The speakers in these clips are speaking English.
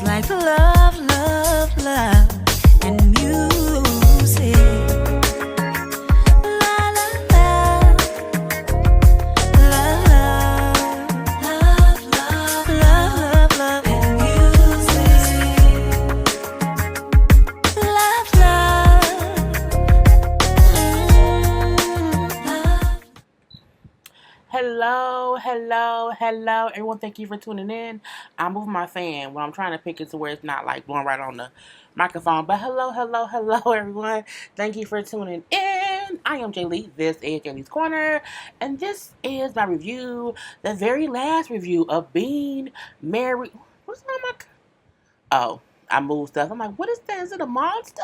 like love, love, love, and music. La la la, love, love, love, love, love, and music. Love, love. Hello, hello, hello, everyone. Thank you for tuning in. I'm moving my fan when I'm trying to pick it to where it's not like blowing right on the microphone. But hello, hello, hello, everyone. Thank you for tuning in. I am Jay Lee. This is Jay Lee's Corner, and this is my review, the very last review of Being Married. What's on my? Oh, I moved stuff. I'm like, what is that? Is it a monster?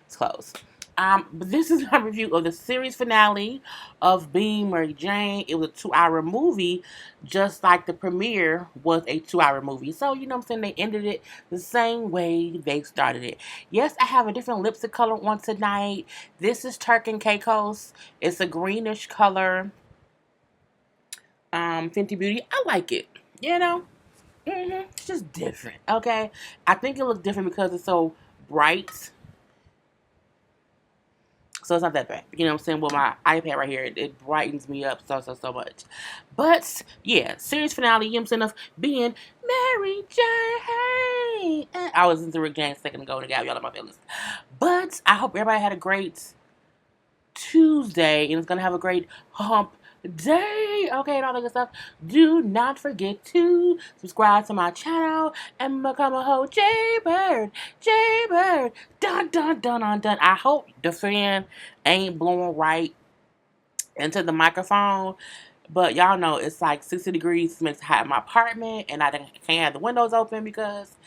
It's closed. But this is my review of the series finale of Being Mary Jane. It was a 2-hour movie, just like the premiere was a 2-hour movie. So, you know what I'm saying? They ended it the same way they started it. Yes, I have a different lipstick color on tonight. This is Turk and Caicos. It's a greenish color. Fenty Beauty. I like it. You know? It's just different, okay? I think it looks different because it's so bright. So it's not that bad. You know what I'm saying? With my iPad right here, it brightens me up so much. But, yeah, series finale, you know what I'm saying, of Being Mary Jane. I was into Rick James a second ago and it got y'all in my feelings. But I hope everybody had a great Tuesday and it's going to have a great hump day, okay, and all that good stuff. Do not forget to subscribe to my channel and become a whole Jaybird. Dun dun dun dun dun. I hope the fan ain't blowing right into the microphone. But y'all know it's like 60 degrees, makes it hot in my apartment, and I can't have the windows open because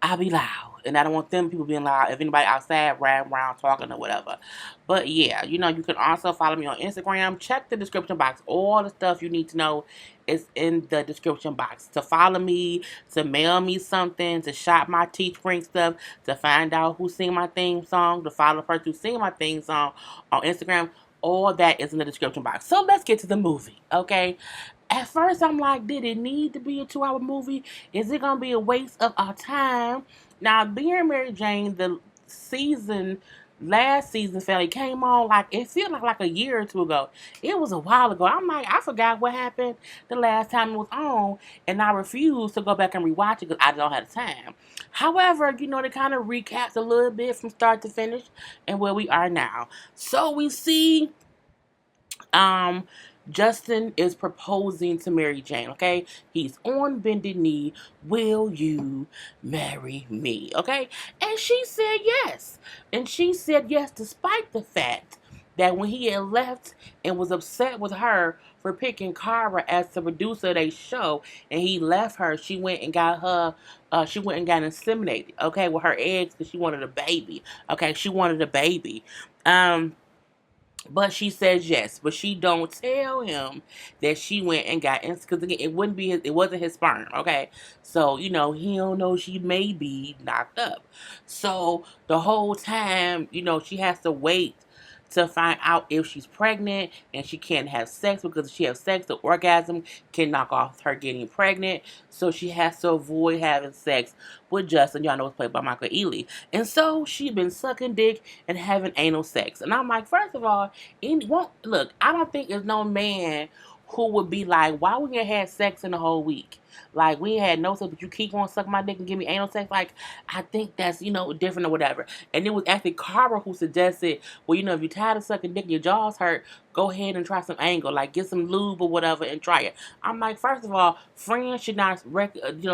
I'll be loud. And I don't want them people being loud if anybody outside riding around talking or whatever. But yeah, you know, you can also follow me on Instagram. Check the description box. All the stuff you need to know is in the description box. To follow me, to mail me something, to shop my Teespring stuff, to find out who sing my theme song, to follow the person who sing my theme song on Instagram. All that is in the description box. So let's get to the movie, okay? At first, I'm like, did it need to be a 2-hour movie? Is it going to be a waste of our time? Now, Being Mary Jane, last season finale came on, like, it feels like a year or two ago. It was a while ago. I'm like, I forgot what happened the last time it was on, and I refused to go back and rewatch it because I don't have the time. However, you know, they kind of recaps a little bit from start to finish and where we are now. So we see, Justin is proposing to Mary Jane, okay? He's on bended knee. Will you marry me, okay? And she said yes. And she said yes despite the fact that when he had left and was upset with her for picking Cara as the producer of their show, and he left her, she went and got inseminated, okay, with her eggs because she wanted a baby, okay? She wanted a baby. But she says yes, but she don't tell him that she went and got because again, it wasn't his sperm, okay? So you know he don't know she may be knocked up. So the whole time, you know, she has to wait to find out if she's pregnant, and she can't have sex because if she has sex, the orgasm can knock off her getting pregnant. So she has to avoid having sex with Justin. Y'all know it's played by Michael Ealy. And so she's been sucking dick and having anal sex. And I'm like, first of all, look, I don't think there's no man who would be like, why we ain't had sex in the whole week? Like, we ain't had no sex, but you keep on sucking my dick and give me anal sex? Like, I think that's, you know, different or whatever. And it was actually Cara who suggested, well, you know, if you're tired of sucking dick and your jaws hurt, go ahead and try some angle. Like, get some lube or whatever and try it. I'm like, first of all, friends should not,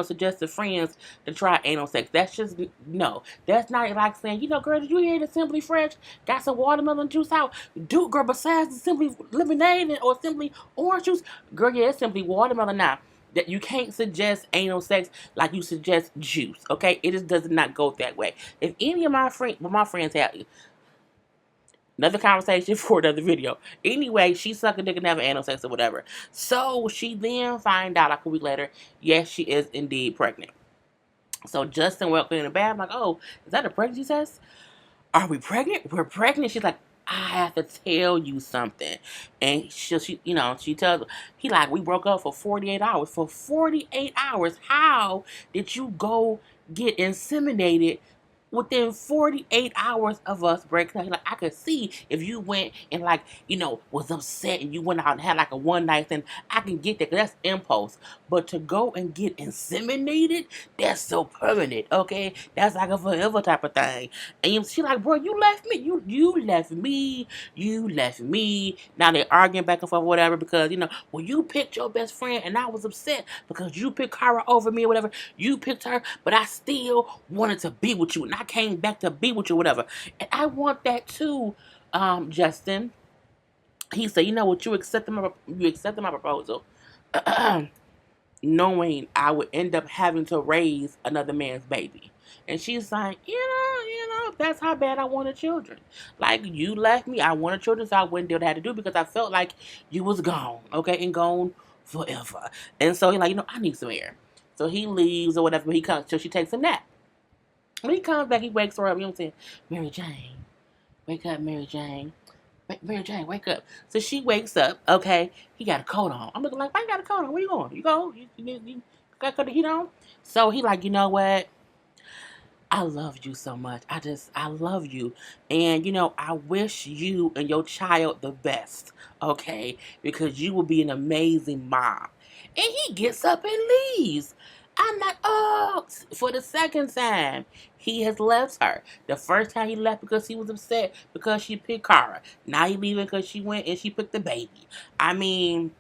suggest to friends to try anal sex. That's just, no. That's not like saying, you know, girl, did you hear the Simply Fresh got some watermelon juice out? Dude, girl, besides the Simply Lemonade or Simply Orange juice, girl, yeah, it's Simply Watermelon now. That you can't suggest anal sex like you suggest juice, okay? It just does not go that way. If any of my friends have another conversation for another video. Anyway, she sucked a dick and have anal sex or whatever. So she then find out like a week later, yes, she is indeed pregnant. So Justin welcomed in the bed. I'm like, oh, is that a pregnancy test? Are we pregnant? We're pregnant. She's like, I have to tell you something. And she tells he like, we broke up for 48 hours. For 48 hours, how did you go get inseminated within 48 hours of us breaking up? Like, I could see if you went and like, was upset and you went out and had like a one night thing, I can get that 'cause that's impulse. But to go and get inseminated, that's so permanent, okay? That's like a forever type of thing. And she like, bro, you left me. You left me. You left me. Now they're arguing back and forth, whatever, because well, you picked your best friend and I was upset because you picked Cara over me or whatever. You picked her, but I still wanted to be with you and I came back to be with you, whatever. And I want that too, Justin. He said, you know what, you accepted my proposal. Knowing I would end up having to raise another man's baby. And she's like, that's how bad I wanted children. Like, you left me, I wanted children, so I wouldn't do what I had to do because I felt like you was gone, okay, and gone forever. And so he's like, I need some air. So he leaves or whatever, but he comes, so she takes a nap. When he comes back, he wakes her up, saying, Mary Jane, wake up, Mary Jane. Mary Jane, wake up. So she wakes up, okay, he got a coat on. I'm looking like, why you got a coat on? Where you going? You go? You got to cut the heat on? So he like, you know what? I love you so much. I love you. And, I wish you and your child the best, okay? Because you will be an amazing mom. And he gets up and leaves. I'm like, oh, for the second time, he has left her. The first time he left because he was upset because she picked Cara. Now he leaving because she went and she picked the baby. I mean,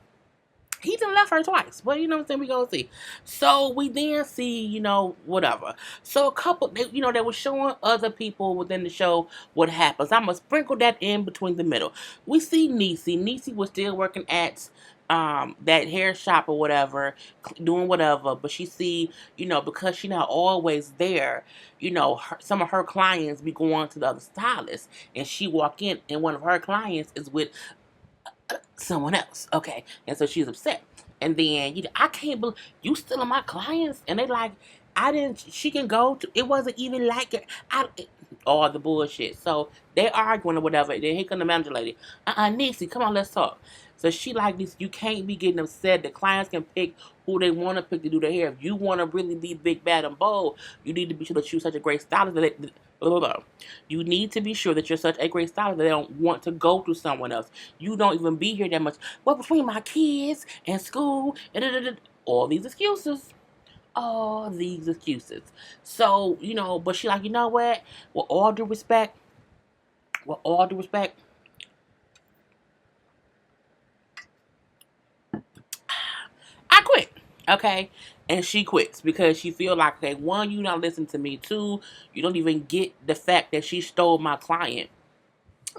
he done left her twice, but you know what I'm saying, we gonna see. So we then see, whatever. So a couple, they were showing other people within the show what happens. I'm gonna sprinkle that in between the middle. We see Niecy. Niecy was still working at that hair shop or whatever, doing whatever. But she see, because she not always there, some of her clients be going to the other stylist, and she walk in, and one of her clients is with someone else. Okay. And so she's upset. And then I can't believe you still are my clients. And they like, she can go to, it wasn't even like it. All the bullshit. So they arguing or whatever. Then here come the manager lady. Niecy, come on, let's talk. So she like this, you can't be getting upset. The clients can pick who they want to pick to do their hair. If you want to really be big, bad, and bold, you need to be sure that you're such a great stylist that you need to be sure that you're such a great stylist that they don't want to go to someone else. You don't even be here that much. Well, between my kids and school and all these excuses. All these excuses. So, but she like, you know what? With all due respect, I quit. Okay? And she quits because she feel like, okay, one, you not listen to me. Two, you don't even get the fact that she stole my client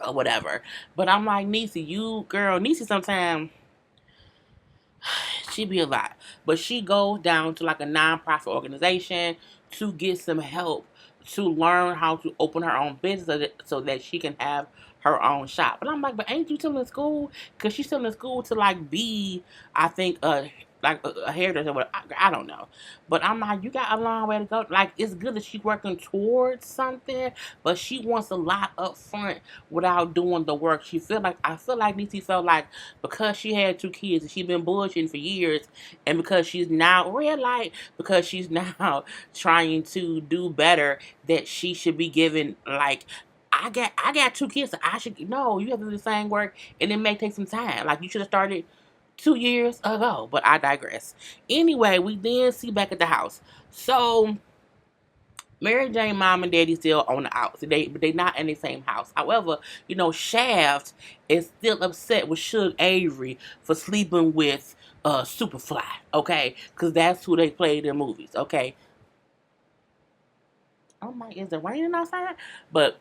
or whatever. But I'm like, Niecy sometimes she be a lot. But she goes down to like a non-profit organization to get some help to learn how to open her own business so that she can have her own shop. But I'm like, but ain't you still in school? Because she's still in school to like be, I think, like a hairdresser. I don't know. But I'm like, you got a long way to go. Like, it's good that she's working towards something, but she wants a lot up front without doing the work. I feel like Niecy felt like because she had two kids and she's been bullshitting for years, and because she's now red light, because she's now trying to do better, that she should be given like, I got two kids, so I should, no, you have to do the same work, and it may take some time. Like, you should have started 2 years ago, but I digress. Anyway, we then see back at the house. So Mary Jane mom and daddy still on the outs. But they not in the same house. However, Shaft is still upset with Suge Avery for sleeping with Superfly, okay? Because that's who they played in movies, okay? Oh my, is it raining outside? But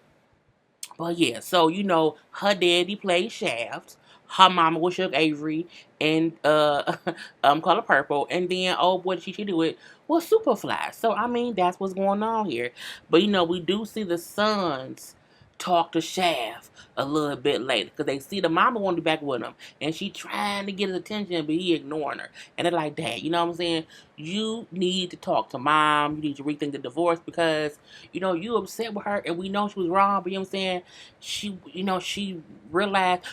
yeah, so her daddy played Shaft. Her mama was Suge Avery and Color Purple, and then oh boy, she do it was Superfly. So I mean, that's what's going on here. But we do see the sons talk to Shaft a little bit later because they see the mama want to be back with him and she trying to get his attention, but he ignoring her. And they're like, Dad, you know what I'm saying? You need to talk to mom. You need to rethink the divorce because, you upset with her and we know she was wrong, but you know what I'm saying? She realized,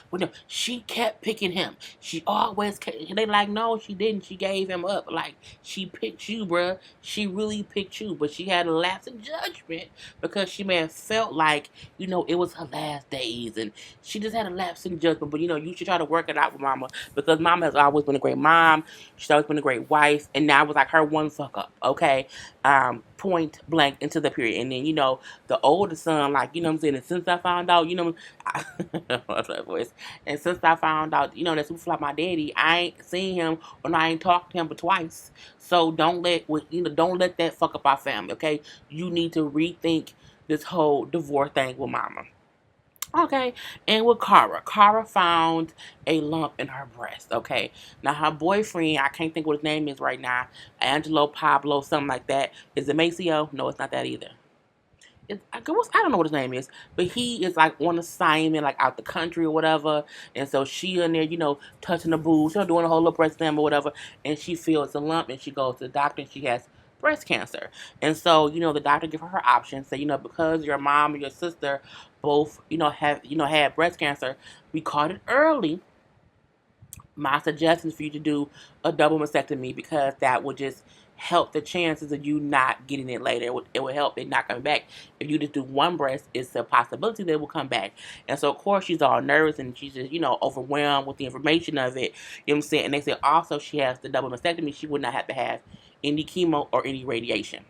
she kept picking him. She always kept, they like, no, she didn't. She gave him up. Like, she picked you, bruh. She really picked you, but she had a lapse in judgment because she may have felt like, it was her last days and she just had a lapse in judgment. But, you should try to work it out with mama because mama has always been a great mom. She's always been a great wife. And now it was like her one fuck up, okay? Point blank into the period. And then, the older son, like, what I'm saying? And since I found out, what's that voice? And since I found out, that Superfly my daddy, I ain't seen him or I ain't talked to him but twice. So don't let that fuck up our family, okay? You need to rethink this whole divorce thing with mama. Okay, and with Cara found a lump in her breast. Okay, now her boyfriend, I can't think what his name is right now, Angelo Pablo, something like that. Is it Maceo? No, it's not that either. I don't know what his name is, but he is like on assignment, like out the country or whatever. And so she in there, touching the boobs, doing a whole little breast exam or whatever. And she feels a lump, and she goes to the doctor, and she has breast cancer. And so, the doctor give her options. Say, because your mom and your sister both, have had breast cancer, we caught it early. My suggestion is for you to do a double mastectomy because that would just help the chances of you not getting it later. It would help it not coming back. If you just do one breast, it's a possibility that it will come back. And so, of course, she's all nervous and she's just, overwhelmed with the information of it. You know what I'm saying? And they say also she has the double mastectomy. She would not have to have any chemo or any radiation.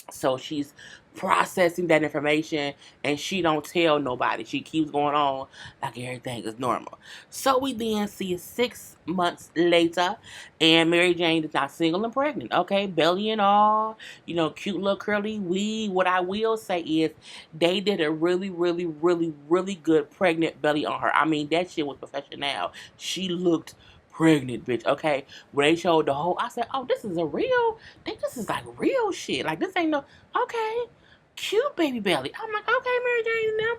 So she's processing that information and she don't tell nobody. She keeps going on like everything is normal. So we then see 6 months later and Mary Jane is now single and pregnant. Okay, belly and all, cute little curly weave. What I will say is they did a really, really, really, really good pregnant belly on her. I mean, that shit was professional. She looked pregnant, bitch. Okay, when they showed the whole, I said, "Oh, this is a real. I think this is like real shit. Like this ain't no okay." Cute baby belly. I'm like, okay, Mary Jane now.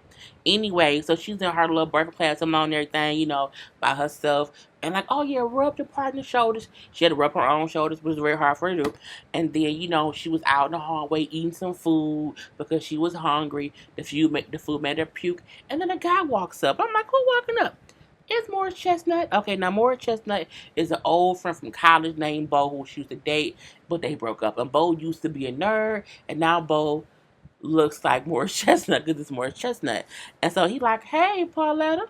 Anyway, so she's in her little birthday class alone and everything, by herself. And like, oh yeah, rub your partner's shoulders. She had to rub her own shoulders, which was very hard for her to do. And then, she was out in the hallway eating some food because she was hungry. The food made her puke. And then a guy walks up. I'm like, who walking up? It's Morris Chestnut. Okay, now Morris Chestnut is an old friend from college named Bo who she used to date, but they broke up. And Bo used to be a nerd, and now Bo looks like Morris Chestnut because it's Morris Chestnut. And so he like, hey, Pauletta,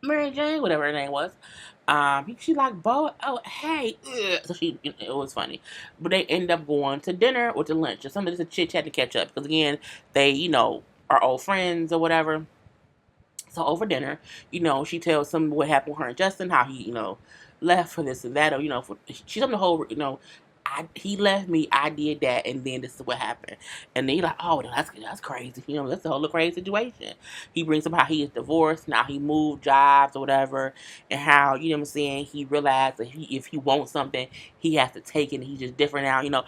Mary Jane, whatever her name was. She like, Bo, oh, hey. Ugh. So it was funny. But they end up going to dinner or to lunch or something, just a chit chat to catch up. Because again, they, are old friends or whatever. So over dinner, she tells them what happened with her and Justin, how he, left for this and that, or she told them the whole, he left me, I did that, and then this is what happened. And then he's like, oh, that's crazy. That's a whole crazy situation. He brings up how he is divorced, now he moved jobs or whatever, and how, what I'm saying, he realized that if he wants something, he has to take it, and he's just different now.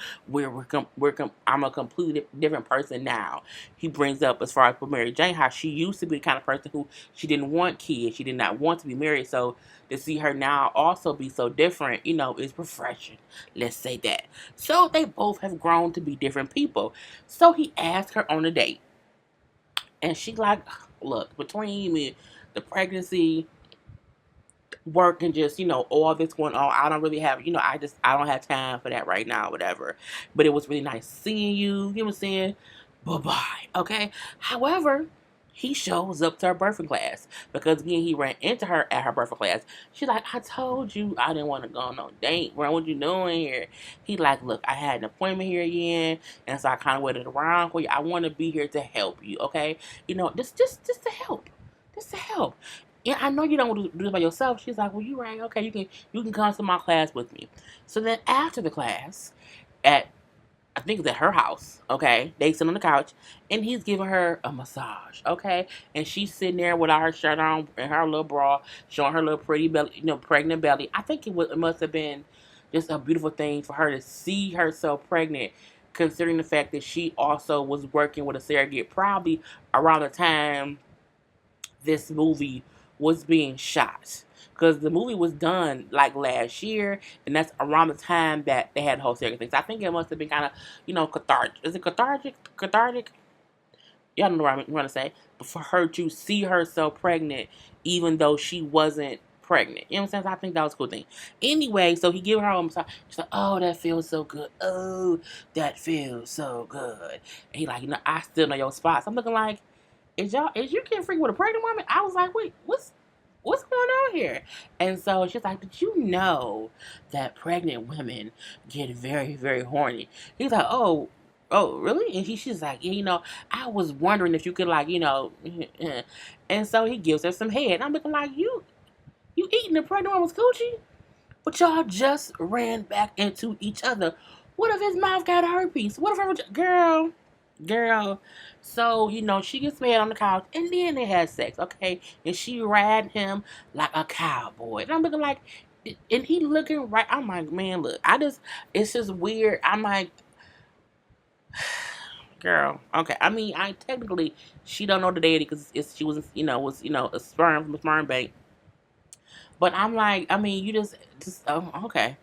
I'm a completely different person now. He brings up, as far as for Mary Jane, how she used to be the kind of person who she didn't want kids, she did not want to be married, so to see her now also be so different, is refreshing. Let's say that. So they both have grown to be different people. So he asked her on a date. And she like, look, between me, the pregnancy, work, and just, all this going on, I don't really have, I don't have time for that right now, whatever. But it was really nice seeing you, you know what I'm saying? Bye-bye, okay? However, he shows up to her birthing class because again he ran into her at her birthing class. She's like, I told you I didn't want to go on no date. Bro, what you doing here? He like, look, I had an appointment here again, and so I kind of waited around for you. I want to be here to help you, okay? Just to help, just to help. Yeah, I know you don't want to do this by yourself. She's like, well, you right, okay, you can come to my class with me. So then after the class, at I think it's at her house, okay? They sit on the couch, and he's giving her a massage, okay? And she's sitting there without her shirt on and her little bra, showing her little pretty belly, pregnant belly. I think it must have been just a beautiful thing for her to see her so pregnant, considering the fact that she also was working with a surrogate probably around the time this movie was being shot. Because the movie was done like last year, and that's around the time that they had the whole series thing. So I think it must have been kind of, cathartic. Is it cathartic? Cathartic? Y'all know what I'm going to say. But for her to see herself pregnant, even though she wasn't pregnant. You know what I'm saying? So I think that was a cool thing. Anyway, so he gave her a massage. She's like, oh, that feels so good. Oh, that feels so good. And he like, I still know your spots. I'm looking like, is you getting freaking with a pregnant woman? I was like, wait, what's going on here? And so she's like, did you know that pregnant women get very, very horny? He's like, oh, really? And she's like, yeah, I was wondering if you could like, and so he gives her some head. And I'm looking like, you eating the pregnant woman's coochie? But y'all just ran back into each other. What if his mouth got herpes? What if girl? So, she gets mad on the couch and then they had sex, okay? And she ride him like a cowboy. And I'm looking like, and he looking right. I'm like, man, look, it's just weird. I'm like, girl, okay. I mean, I technically, she don't know the deity because she was, a sperm from a sperm bank. But I'm like, I mean, you just okay.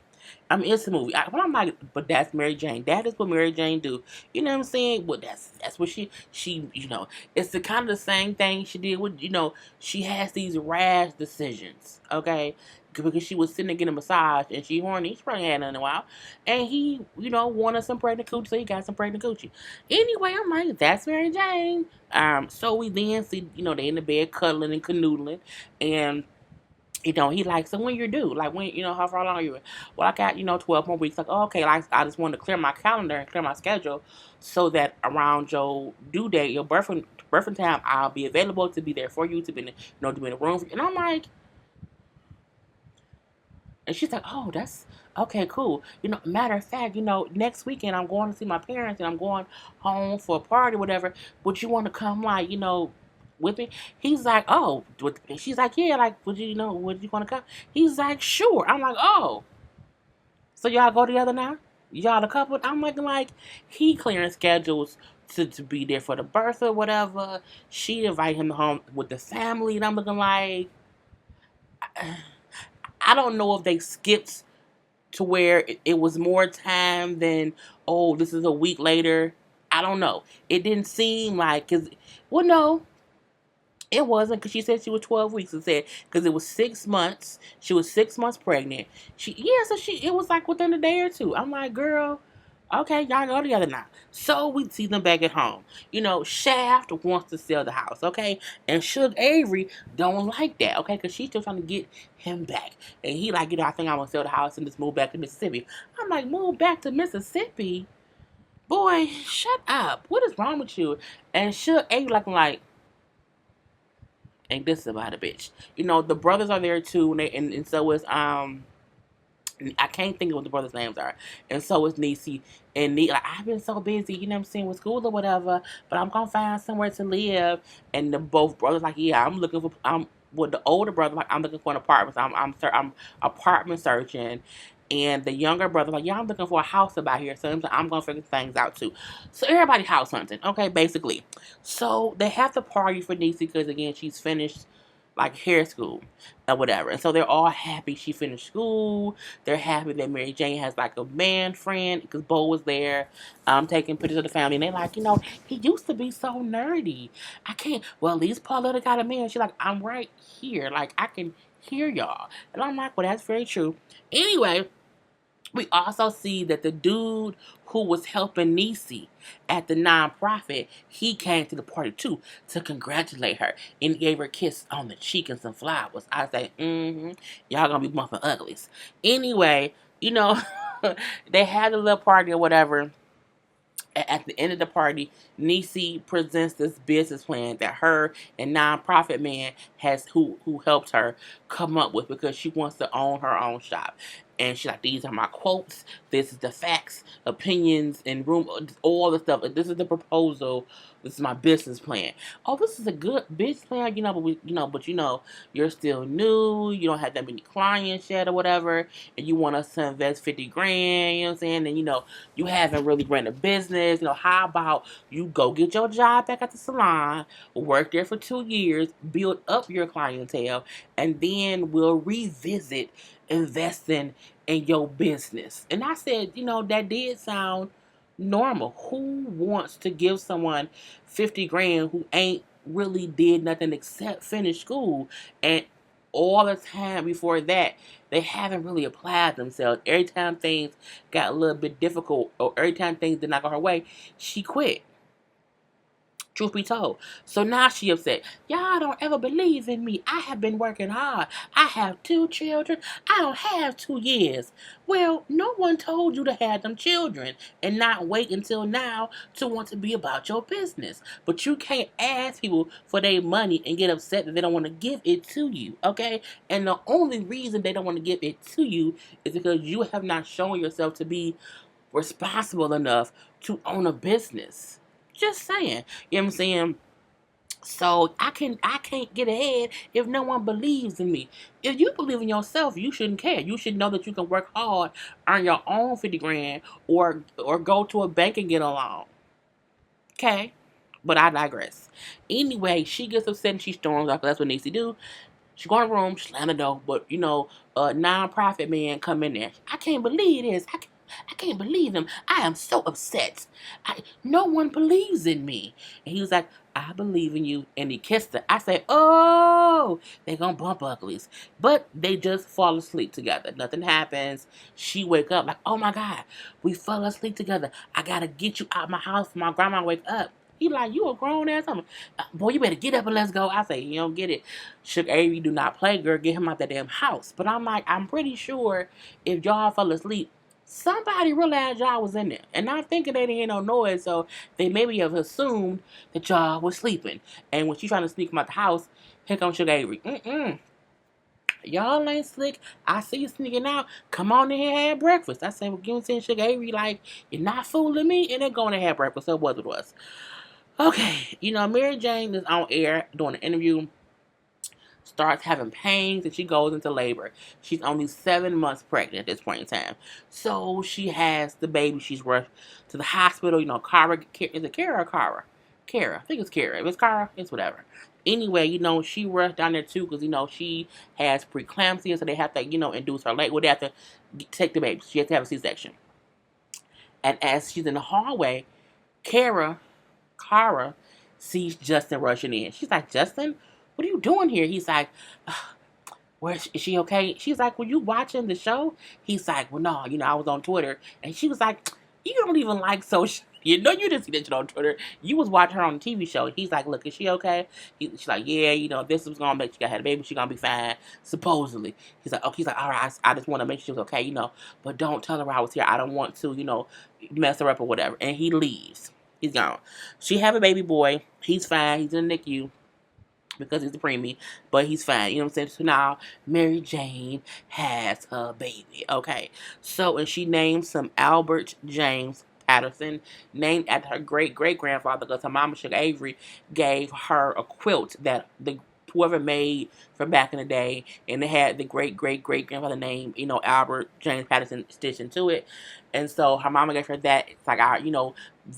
I mean, it's a movie. But I'm like, but that's Mary Jane. That is what Mary Jane do. You know what I'm saying? Well, that's what she. It's the kind of the same thing she did with. She has these rash decisions. Okay, because she was sitting there getting a massage and she horny. She probably had it in a while, and he, wanted some pregnant coochie, so he got some pregnant coochie. Anyway, I'm like, that's Mary Jane. So we then see, they in the bed cuddling and canoodling, and he like, so when you're due, like when, how far along are you? Well, I got, 12 more weeks. Like, oh, okay, like I just wanted to clear my calendar and clear my schedule so that around your due date, your birthing time, I'll be available to be there for you, to be in the, to be in the room for you. And I'm like, and she's like, oh, that's okay, cool. Matter of fact, next weekend I'm going to see my parents and I'm going home for a party, whatever. Would you want to come, like, with me? He's like, oh, she's like, yeah, like, would you want to come? He's like, sure. I'm like, oh, so y'all go together now? Y'all a couple? I'm like, he clearing schedules to be there for the birth or whatever. She invite him home with the family, and I'm looking like, I don't know if they skipped to where it was more time than, oh, this is a week later. I don't know. It didn't seem like, well, no, it wasn't, because she said she was 12 weeks. It said, because it was 6 months. She was 6 months pregnant. It was like within a day or two. I'm like, girl, okay, y'all go together now. So we see them back at home. Shaft wants to sell the house, okay? And Suge Avery don't like that, okay? Because she's still trying to get him back. And he like, I think I'm going to sell the house and just move back to Mississippi. I'm like, move back to Mississippi? Boy, shut up. What is wrong with you? And Suge Avery like, ain't this about a bitch? The brothers are there too, and so is I can't think of what the brothers' names are. And so is Niecy. And like, I've been so busy, you know what I'm saying, with school or whatever, but I'm gonna find somewhere to live. And the both brothers like, yeah, I'm looking for with the older brother, like, I'm looking for an apartment. So I'm apartment searching. And the younger brother, like, yeah, I'm looking for a house about here. So I'm going to figure things out too. So everybody house hunting, okay, basically. So they have to party for Niecy because, again, she's finished, like, hair school or whatever. And so they're all happy she finished school. They're happy that Mary Jane has, like, a man friend because Bo was there taking pictures of the family. And they're like, he used to be so nerdy. I can't. Well, at least Pauletta got a man. She's like, I'm right here. Like, I can hear y'all. And I'm like, well, that's very true. Anyway, we also see that the dude who was helping Niecy at the nonprofit, he came to the party too to congratulate her and gave her a kiss on the cheek and some flowers. I say, y'all gonna be bumping uglies. Anyway, they had a little party or whatever. At the end of the party, Niecy presents this business plan that her and nonprofit man who helped her come up with, because she wants to own her own shop. And she's like, these are my quotes. This is the facts, opinions, and room, all the stuff. This is the proposal. This is my business plan. Oh, this is a good business plan, but you're still new. You don't have that many clients yet or whatever. And you want us to invest 50 grand, you know what I'm saying? And, you haven't really ran a business. How about you go get your job back at the salon, work there for 2 years, build up your clientele, and then we'll revisit investing in your business. And I said, that did sound normal. Who wants to give someone 50 grand who ain't really did nothing except finish school? And all the time before that, they haven't really applied themselves. Every time things got a little bit difficult, or every time things did not go her way, she quit. Truth be told. So now she upset. Y'all don't ever believe in me. I have been working hard. I have 2 children. I don't have 2 years. Well, no one told you to have them children and not wait until now to want to be about your business. But you can't ask people for their money and get upset that they don't want to give it to you, okay? And the only reason they don't want to give it to you is because you have not shown yourself to be responsible enough to own a business. Just saying. You know what I'm saying? So I can't get ahead if no one believes in me. If you believe in yourself, you shouldn't care. You should know that you can work hard, earn your own 50 grand, or go to a bank and get a loan. Okay? But I digress. Anyway, she gets upset and she storms off. That's what Niecy do. She go in the room, slam the door, but a non-profit man come in there. I can't believe this. I can't believe him. I am so upset. No one believes in me. And he was like, I believe in you. And he kissed her. I say, oh, they gonna bump uglies. But they just fall asleep together. Nothing happens. She wake up like, oh my God, we fell asleep together. I gotta get you out my house for my grandma wake up. He like, you a grown ass woman. Boy, you better get up and let's go. I say, you don't get it. Shook Avery do not play, girl. Get him out that damn house. But I'm like, I'm pretty sure if y'all fell asleep, somebody realized y'all was in there. And I'm thinking they didn't hear no noise, so they maybe have assumed that y'all was sleeping. And when she trying to sneak him out the house, here comes Sugar Avery. Y'all ain't slick. I see you sneaking out. Come on in here and have breakfast. I say, well, you saying Sugar Avery, like, you're not fooling me? And they're going to have breakfast. So what it was. Okay, Mary Jane is on air doing an interview, starts having pains, and she goes into labor. She's only 7 months pregnant at this point in time. So she has the baby. She's rushed to the hospital. Cara, is it Cara or Cara? Cara, I think it's Cara. If it's Cara, it's whatever. Anyway, she rushed down there too because, she has preeclampsia, so they have to, induce her labor. Well, they have to take the baby. She has to have a C-section. And as she's in the hallway, Cara sees Justin rushing in. She's like, Justin, what are you doing here? He's like, where is she okay? She's like, were you watching the show? He's like, well, no, I was on Twitter. And she was like, you don't even like social. You didn't see that shit on Twitter. You was watching her on the TV show. He's like, look, is she okay? She's like, yeah, this was going to make, she got had a baby. She going to be fine, supposedly. He's like, okay. He's like, all right, I just want to make sure she was okay, but don't tell her I was here. I don't want to, mess her up or whatever. And he leaves. He's gone. She have a baby boy. He's fine. He's in the NICU because he's a preemie, but he's fine. You know what I'm saying? So now Mary Jane has a baby. Okay. So, and she named some Albert James Patterson, named after her great-great-grandfather, because her mama, Sugar Avery, gave her a quilt that whoever made from back in the day, and it had the great-great-great-grandfather name, Albert James Patterson stitched into it. And so her mama gave her that. It's like,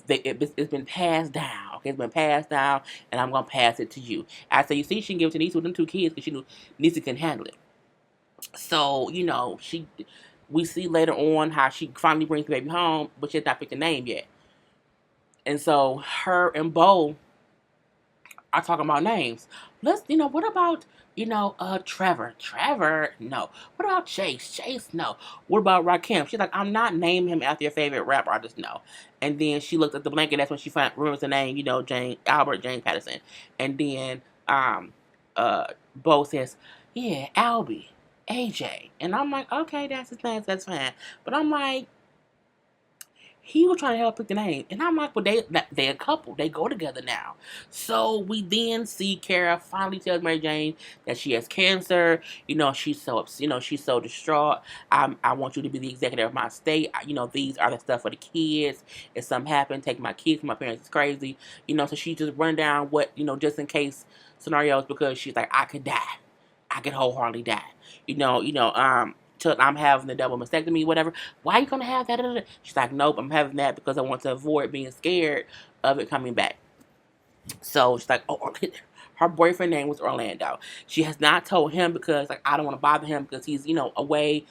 it's been passed down. Okay, it's been passed down, and I'm going to pass it to you. I said, you see, she can give it to Niecy with them 2 kids because she knew Niecy can handle it. So, we see later on how she finally brings the baby home, but she has not picked a name yet. And so her and Bo are talking about names. What about, Trevor? Trevor, no. What about Chase? Chase, no. What about Rakim? She's like, I'm not naming him after your favorite rap artist, no. And then she looked at the blanket. That's when she remembers the name, Albert James Patterson. And then Bo says, yeah, Albie, AJ. And I'm like, okay, that's his name. That's fine. But I'm like, He was trying to help pick the name, and I'm like, well, they a couple. They go together now. So we then see Cara finally tells Mary Jane that she has cancer. She's so she's so distraught. I want you to be the executive of my estate. These are the stuff for the kids. If something happened, take my kids from my parents. It's crazy. So she just run down what just in case scenarios, because she's like, I could die. I could wholeheartedly die. Till I'm having the double mastectomy, whatever. Why are you gonna have that? She's like, nope, I'm having that because I want to avoid being scared of it coming back. So she's like, oh, her boyfriend name was Orlando. She has not told him because like I don't want to bother him because he's away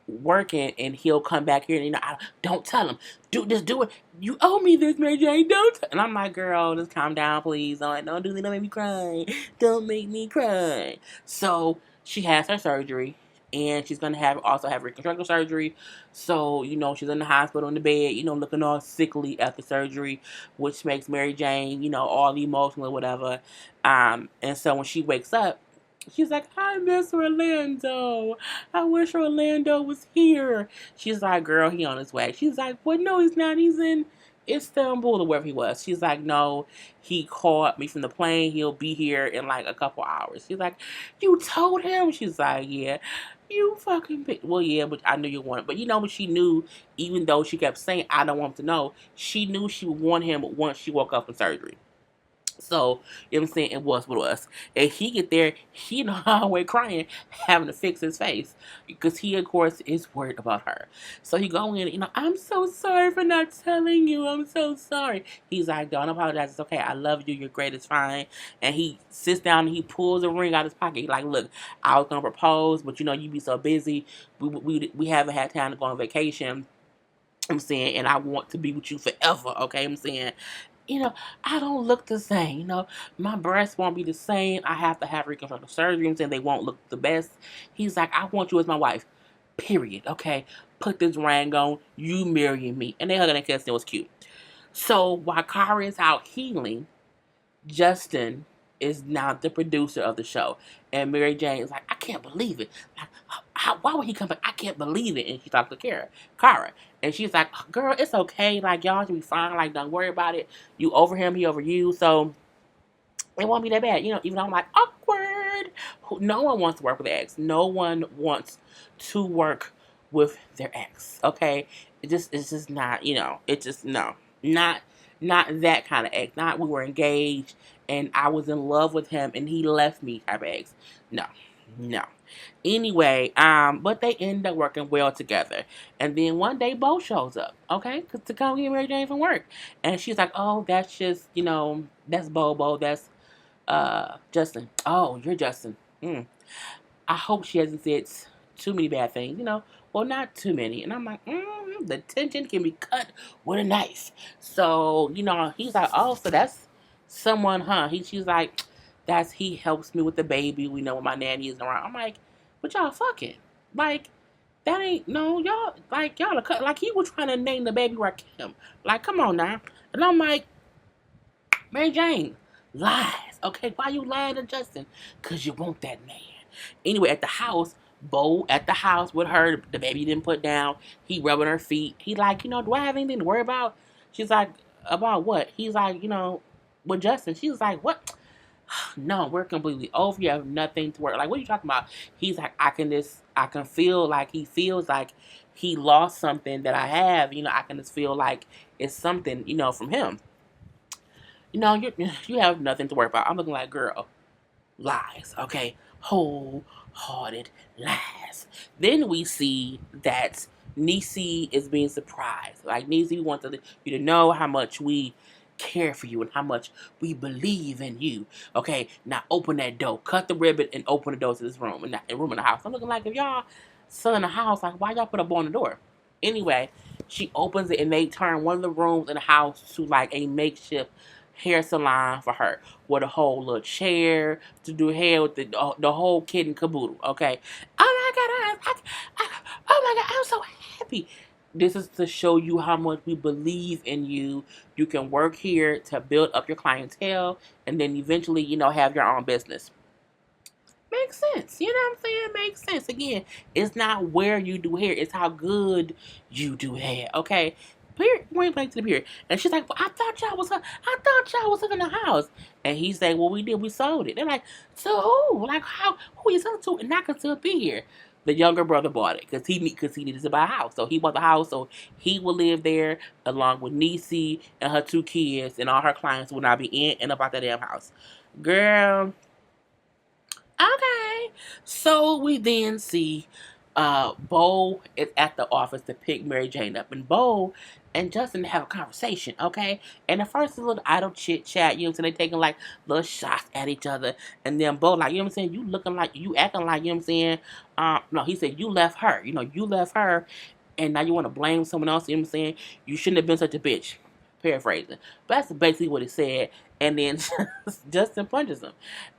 working, and he'll come back here and don't tell him. Do it. You owe me this, Mary Jane. Don't. And I'm like, girl, just calm down, please. Don't make me cry. Don't make me cry. So she has her surgery, and she's gonna also have reconstructive surgery. So she's in the hospital in the bed, looking all sickly after surgery, which makes Mary Jane, all emotional or whatever. And so when she wakes up, she's like, I miss Orlando. I wish Orlando was here. She's like, girl, he on his way. She's like, well, no, he's not. He's in Istanbul or wherever he was. She's like, no, he called me from the plane. He'll be here in like a couple hours. She's like, you told him? She's like, yeah. You fucking bitch. Well, yeah, but I knew you wanted. But but she knew, even though she kept saying, I don't want him to know, she knew she would want him once she woke up from surgery. So, you know what I'm saying? It was what it was. And he get there, he in the hallway crying, having to fix his face. Because he, of course, is worried about her. So he go in, I'm so sorry for not telling you. I'm so sorry. He's like, don't apologize. It's okay. I love you. You're great. It's fine. And he sits down and he pulls a ring out of his pocket. He's like, look, I was going to propose, but you be so busy. We haven't had time to go on vacation. I'm saying, and I want to be with you forever. Okay, I'm saying, I don't look the same. My breasts won't be the same. I have to have reconstructive surgery. I'm saying they won't look the best. He's like, I want you as my wife. Period. Okay, put this ring on. You marrying me. And they hugging and kissing. It was cute. So while Cara is out healing, Justin is now the producer of the show. And Mary Jane is like, I can't believe it. Like, why would he come back? I can't believe it. And she talks to Cara. And she's like, girl, it's okay. Like, y'all should be fine. Like, don't worry about it. You over him, he over you. So it won't be that bad. Even though I'm like, awkward. No one wants to work with their ex. No one wants to work with their ex. Okay? It's just not, it's just, no. Not that kind of ex. Not we were engaged and I was in love with him and he left me type of ex. No. No. Anyway, but they end up working well together. And then one day Bo shows up, okay? To come get Mary Jane from work. And she's like, oh, that's just, that's Bobo, that's Justin. Oh, you're Justin. I hope she hasn't said too many bad things, Well, not too many. And I'm like, the tension can be cut with a knife. So, he's like, oh, so that's someone, huh? She's like, he helps me with the baby. We know when my nanny isn't around. I'm like, but y'all fucking. Like, that ain't, no, y'all, like, y'all are cut. Like, he was trying to name the baby Rakim. Like, come on now. And I'm like, Mary Jane, lies. Okay, why you lying to Justin? Because you want that man. Anyway, at the house, Bo at the house with her, the baby didn't put down. He rubbing her feet. He like, do I have anything to worry about? She's like, about what? He's like, with Justin. She's like, what? No, we're completely over. You have nothing to worry. Like, what are you talking about? He's like, I can feel like he feels like he lost something that I have. I can just feel like it's something, from him. You have nothing to worry about. I'm looking like, girl, lies, okay? Wholehearted lies. Then we see that Niecy is being surprised. Like, Niecy wants you to know how much we care for you and how much we believe in you. Okay, now open that door. Cut the ribbon and open the door to this room. And the room in the house. I'm looking like, if y'all selling the house, like, why y'all put a bow on the door? Anyway, she opens it and they turn one of the rooms in the house to like a makeshift hair salon for her with a whole little chair to do hair with the whole kid and caboodle. Okay, oh my god, oh my god, I'm so happy. This is to show you how much we believe in you. You can work here to build up your clientele and then eventually have your own business. Makes sense. You know what I'm saying? Makes sense. Again, it's not where you do hair, it's how good you do hair. Okay, Period. Point blank to the period. And she's like, well, I thought y'all was in the house. And he said, well, we did. We sold it. They're like, so who? Like, how? Who you selling to? And I could still be here. The younger brother bought it because he needed to buy a house. So he bought the house so he would live there along with Niecy and her 2 kids, and all her clients would not be in and about that damn house. Girl, okay. So we then see Bo is at the office to pick Mary Jane up. And Bo and Justin have a conversation, okay? And at first, a little idle chit chat, you know what I'm saying? They taking like little shots at each other. And then Bo, like, you know what I'm saying? You looking like, you acting like, you know what I'm saying? No, he said, you left her. You know, you left her. And now you want to blame someone else, you know what I'm saying? You shouldn't have been such a bitch. Paraphrasing. But that's basically what he said. And then Justin punches him.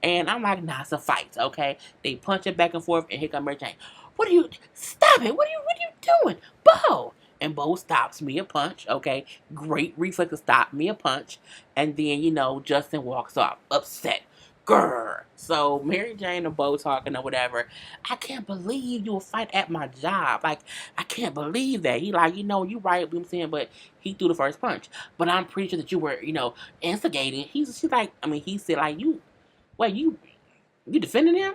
And I'm like, nah, it's a fight, okay? They punch it back and forth, and here comes Mary Jane. What are you, stop it, what are you doing? Bo! And Bo stops me a punch, okay? Great reflex to stop me a punch. And then, you know, Justin walks off, upset. Grr. So Mary Jane and Bo talking or whatever. I can't believe you will fight at my job. Like, I can't believe that. He like, you know, you right, you know what I'm saying, but he threw the first punch. But I'm pretty sure that you were, you know, instigating. She's like, I mean, he said like, you defending him?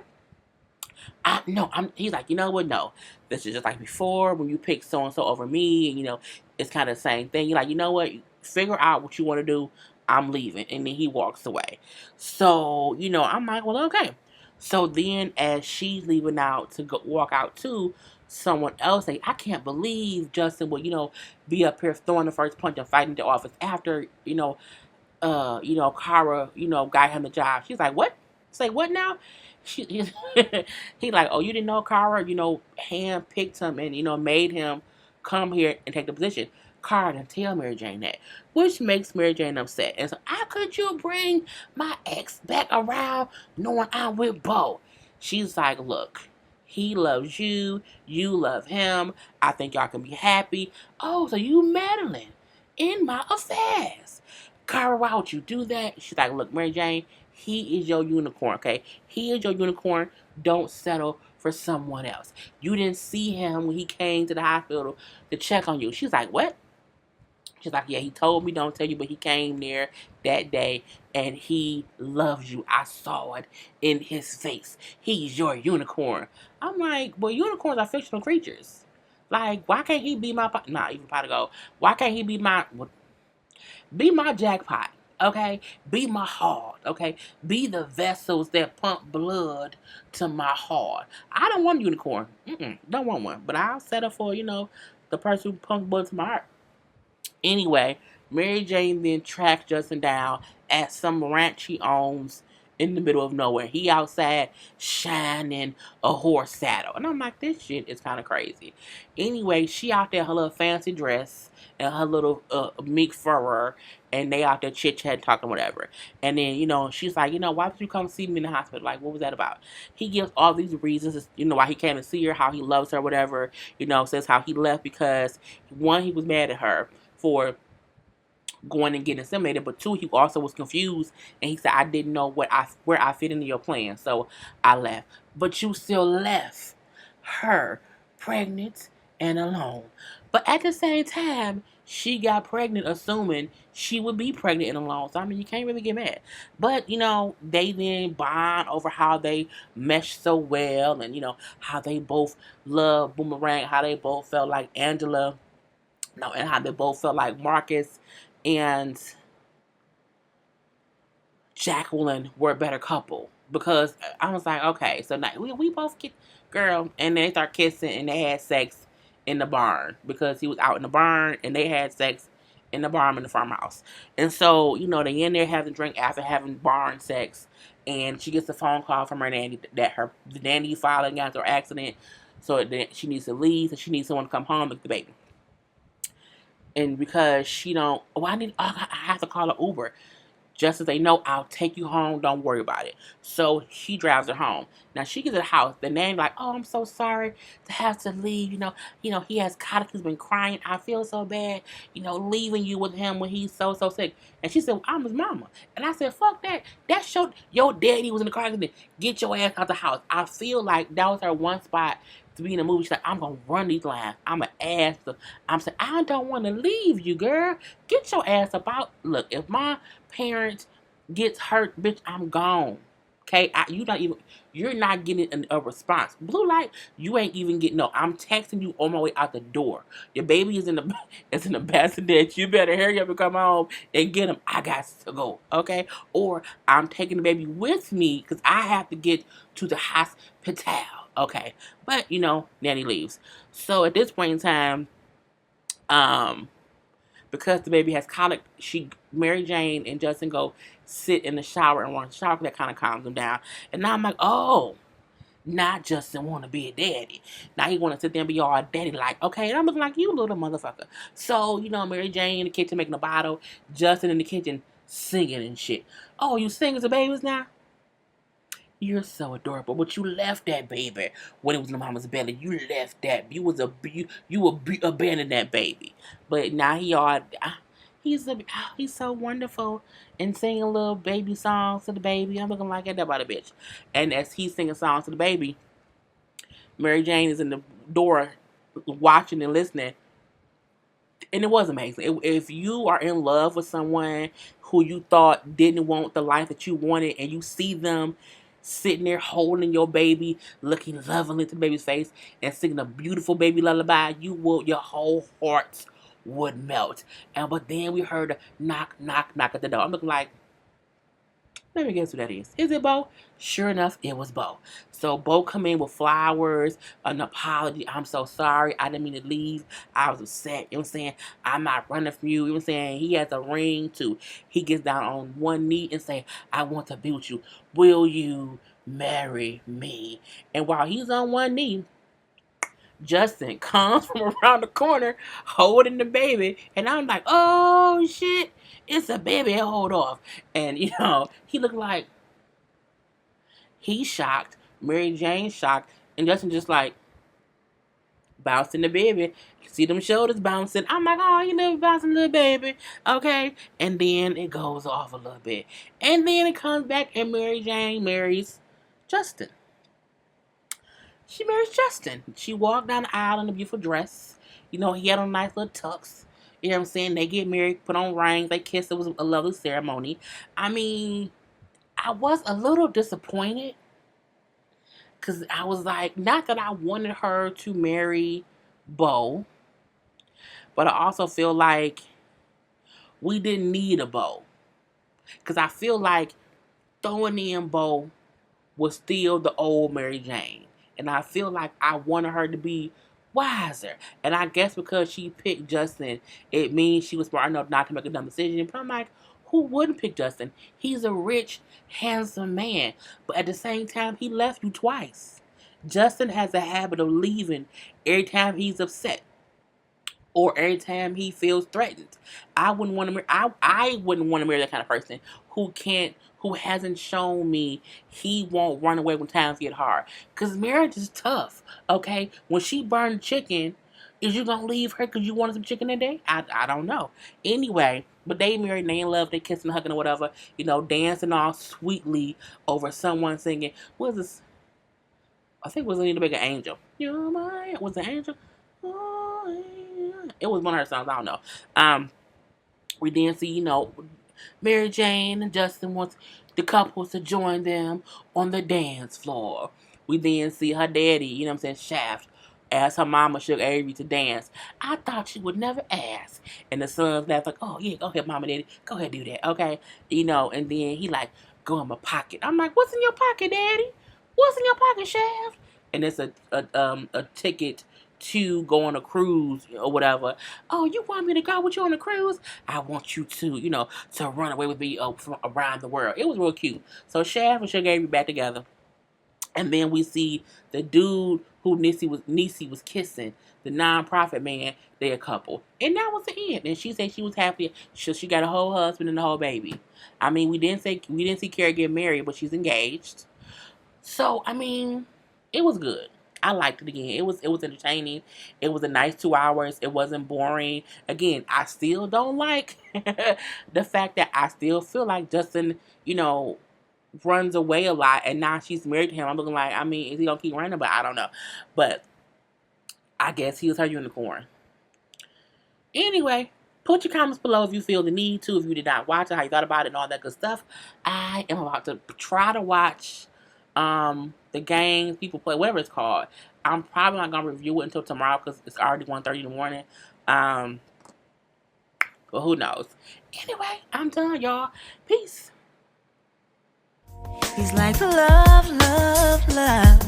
He's like, you know what? No, this is just like before when you pick so and so over me, and you know, it's kind of the same thing. You're like, you know what? Figure out what you want to do. I'm leaving, and then he walks away. So you know, I'm like, well, okay. So then, as she's leaving out to go walk out too, someone else say, I can't believe Justin would, you know, be up here throwing the first punch and fighting the office after, Cara, got him the job. She's like, what? Say what now? She, he like, oh, you didn't know Cara, hand picked him and, made him come here and take the position. Cara didn't tell Mary Jane that, which makes Mary Jane upset. And so, how could you bring my ex back around knowing I'm with Bo? She's like, look, he loves you, you love him. I think y'all can be happy. Oh, so you meddling in my affairs. Cara, why would you do that? She's like, look, Mary Jane, he is your unicorn, okay? He is your unicorn. Don't settle for someone else. You didn't see him when he came to the hospital to check on you. She's like, what? She's like, yeah, he told me don't tell you, but he came there that day and he loves you. I saw it in his face. He's your unicorn. I'm like, well, unicorns are fictional creatures. Like, why can't he be my, not even pot to go. Why can't he be my jackpot, okay? Be my heart, okay? Be the vessels that pump blood to my heart. I don't want a unicorn. Don't want one. But I'll settle for, the person who pumps blood to my heart. Anyway, Mary Jane then tracks Justin down at some ranch he owns in the middle of nowhere. He outside shining a horse saddle. And I'm like, this shit is kind of crazy. Anyway, she out there, her little fancy dress and her little mink furrer, and they out there chit-chat talking whatever. And then, she's like, why did you come see me in the hospital? Like, what was that about? He gives all these reasons, why he came to see her, how he loves her, whatever. Says how he left because, one, he was mad at her for going and getting inseminated, but two, he also was confused, and he said, I didn't know where I fit into your plan, so I left. But you still left her pregnant and alone. But at the same time, she got pregnant assuming she would be pregnant and alone. So, I mean, you can't really get mad. But, they then bond over how they mesh so well, and, how they both love Boomerang, how they both felt like Angela, and how they both felt like Marcus and Jacqueline were a better couple. Because I was like, okay, so now we both get, girl, and they start kissing and they had sex in the barn. Because he was out in the barn and they had sex in the barn in the farmhouse. And so, they in there having a drink after having barn sex. And she gets a phone call from her nanny that the nanny finally got into an accident. So that she needs to leave, so she needs someone to come home with the baby. And because she don't, I have to call an Uber. Just as they know, I'll take you home, don't worry about it. So she drives her home. Now she gets to the house. The nanny like, oh, I'm so sorry to have to leave. He has colic. He's been crying. I feel so bad. Leaving you with him when he's so sick. And she said, well, I'm his mama. And I said, fuck that. That showed your daddy was in the car accident. Get your ass out the house. I feel like that was her one spot to be in a movie. She's like, I'm gonna run these lines. I'm gonna ask them. I'm saying, I don't want to leave you, girl. Get your ass up out. Look, if my parents gets hurt, bitch, I'm gone. Okay, you're not getting a response. Blue light, you ain't even getting. No, I'm texting you on my way out the door. Your baby is in the is in the bassinet. You better hurry up and come home and get him. I got to go. Okay, or I'm taking the baby with me because I have to get to the hospital. Okay, but nanny leaves. So at this point in time, because the baby has colic, Mary Jane and Justin go sit in the shower and want to shower. That kind of calms them down. And now I'm like, oh, not Justin want to be a daddy. Now he want to sit there and be all daddy like, okay, and I'm looking like you little motherfucker. So, Mary Jane in the kitchen making a bottle, Justin in the kitchen singing and shit. Oh, you sing as the babies now? You're so adorable, but you left that baby when it was in the mama's belly. You left that. Abandoned that baby. But now he's so wonderful and singing little baby songs to the baby. I'm looking like that about a bitch. And as he's singing songs to the baby, Mary Jane is in the door watching and listening. And it was amazing. If you are in love with someone who you thought didn't want the life that you wanted, and you see them sitting there holding your baby, looking lovingly into the baby's face, and singing a beautiful baby lullaby, your whole heart would melt. But then we heard a knock, knock, knock at the door. I'm looking like, let me guess who that is. Is it Bo? Sure enough, it was Bo. So Bo come in with flowers, an apology. I'm so sorry. I didn't mean to leave. I was upset. You know what I'm saying? I'm not running from you. You know what I'm saying? He has a ring too. He gets down on one knee and say, I want to be with you. Will you marry me? And while he's on one knee, Justin comes from around the corner holding the baby. And I'm like, oh shit. It's a baby. Hold off. And, he looked like he's shocked. Mary Jane's shocked. And Justin just like bouncing the baby. See them shoulders bouncing. I'm like, oh, you little bouncing little baby. Okay. And then it goes off a little bit. And then it comes back and Mary Jane marries Justin. She marries Justin. She walked down the aisle in a beautiful dress. He had on a nice little tux. You know what I'm saying? They get married, put on rings, they kiss. It was a lovely ceremony. I mean, I was a little disappointed because I was like, not that I wanted her to marry Bo, but I also feel like we didn't need a Bo. Because I feel like throwing in Bo was still the old Mary Jane. And I feel like I wanted her to be wiser. And I guess because she picked Justin, it means she was smart enough not to make a dumb decision. But I'm like, who wouldn't pick Justin? He's a rich, handsome man. But at the same time, he left you twice. Justin has a habit of leaving every time he's upset, or every time he feels threatened. I wouldn't want to marry. I wouldn't want to marry that kind of person who hasn't shown me he won't run away when times get hard. Cause marriage is tough. Okay, when she burned chicken, is you gonna leave her because you wanted some chicken that day? I don't know. Anyway, but they married, and they in love, they kissing, hugging, or whatever. Dancing all sweetly over someone singing. What is this? I think it was Anita Baker, Angel. You're my, was it Angel? Oh, yeah. It was one of her songs. I don't know. We then see, Mary Jane and Justin wants the couples to join them on the dance floor. We then see her daddy, Shaft, ask her mama shook Avery to dance. I thought she would never ask. And the son's laugh like, oh yeah, go ahead, mama, daddy. Go ahead, do that, okay? And then he like, go in my pocket. I'm like, what's in your pocket, daddy? What's in your pocket, Shaft? And it's a ticket to go on a cruise or whatever. Oh, you want me to go with you on a cruise? I want you to, to run away with me from around the world. It was real cute. So Shaft and Sugar Avery back together. And then we see the dude who Niecy was kissing, the non-profit man, they're a couple. And that was the end. And she said she was happy. She got a whole husband and a whole baby. I mean, we didn't see Cara get married, but she's engaged. So I mean, it was good. I liked it again. It was entertaining. It was a nice 2 hours. It wasn't boring. Again, I still don't like the fact that I still feel like Justin, runs away a lot, and now she's married to him. I'm looking like, I mean, is he gonna keep running? But I don't know. But I guess he was her unicorn. Anyway, put your comments below if you feel the need to, if you did not watch it, how you thought about it, and all that good stuff. I am about to try to watch the game people play, whatever it's called. I'm probably not gonna review it until tomorrow because it's already 1:30 in the morning. Um, but who knows? Anyway, I'm done, y'all. Peace. He's like love, love, love.